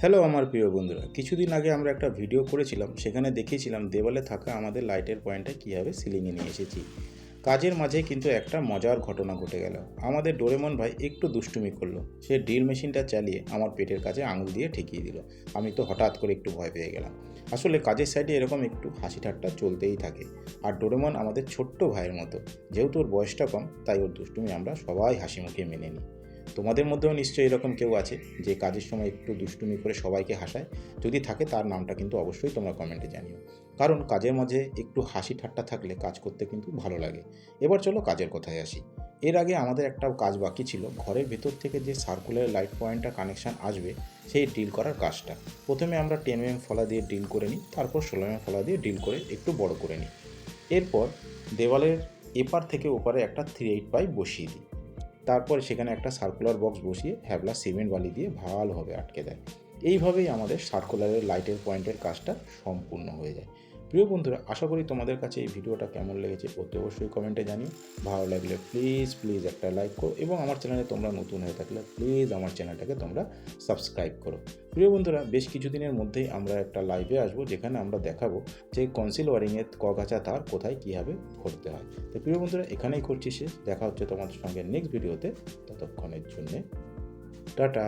Hello আমার প্রিয় বন্ধুরা, কিছুদিন আগে আমরা একটা ভিডিও করেছিলাম। সেখানে দেখিয়েছিলাম দেওয়ালে থাকা আমাদের লাইটের পয়েন্টটা কীভাবে সিলিংয়ে নিয়ে এসেছি। কাজের মাঝে কিন্তু একটা মজার ঘটনা ঘটে গেল। আমাদের ডোরেমন ভাই একটু দুষ্টুমি করলো। সে ড্রিল মেশিনটা চালিয়ে আমার পেটের কাছে আঙুল দিয়ে ঠেকিয়ে দিল। আমি তো হঠাৎ করে একটু ভয় পেয়ে গেলাম। আসলে কাজের সাইডে এরকম একটু হাসি ঠাট্টা চলতেই থাকে। আর ডোরেমন আমাদের ছোট্ট ভাইয়ের মতো। যেহেতু ওর বয়সটা কম, তাই ওর দুষ্টুমি আমরা সবাই হাসি মুখে মেনে নিই। তোমাদের মধ্যেও নিশ্চয়ই এরকম কেউ আছে যে কাজের সময় একটু দুষ্টুমি করে সবাইকে হাসায়। যদি থাকে তার নামটা কিন্তু অবশ্যই তোমরা কমেন্টে জানিও। কারণ কাজের মাঝে একটু হাসি ঠাট্টা থাকলে কাজ করতে কিন্তু ভালো লাগে। এবার চলো কাজের কথায় আসি। এর আগে আমাদের একটা কাজ বাকি ছিল, ঘরের ভেতর থেকে যে সার্কুলার লাইট পয়েন্টটা কানেকশান আসবে সেই ড্রিল করার কাজটা। প্রথমে আমরা 10 mm ফলা দিয়ে ড্রিল করে নিই, তারপর 16 mm ফলা দিয়ে ড্রিল করে একটু বড় করে নিই। এরপর দেওয়ালের এপার থেকে ওপারে একটা 3/8 পাইপ বসিয়ে দিই। তারপর সেখানে একটা সার্কুলার বক্স বসিয়ে হ্যাবলা সিমেন্ট বালি দিয়ে ভালোভাবে আটকে দেয়। এইভাবেই আমাদের সার্কুলারের লাইটের পয়েন্টের কাজটা সম্পূর্ণ হয়ে যায়। প্রিয় বন্ধুরা, আশা করি তোমাদের কাছে এই ভিডিওটা কেমন লেগেছে অতি অবশ্যই কমেন্টে জানিও। ভালো লাগলে প্লিজ একটা লাইক করো, এবং আমার চ্যানেলে তোমরা নতুন হয়ে থাকলে প্লিজ আমার চ্যানেলটাকে তোমরা সাবস্ক্রাইব করো। প্রিয় বন্ধুরা, বেশ কিছুদিনের মধ্যেই আমরা একটা লাইভে আসবো, যেখানে আমরা দেখাবো যে কনসিল ওয়ারিংয়ের কগাছা তার কোথায় কীভাবে করতে হয়। তো প্রিয় বন্ধুরা, এখানেই করছি শেষ। দেখা হচ্ছে তোমাদের সঙ্গে নেক্সট ভিডিওতে। ততক্ষণের জন্যে টাটা।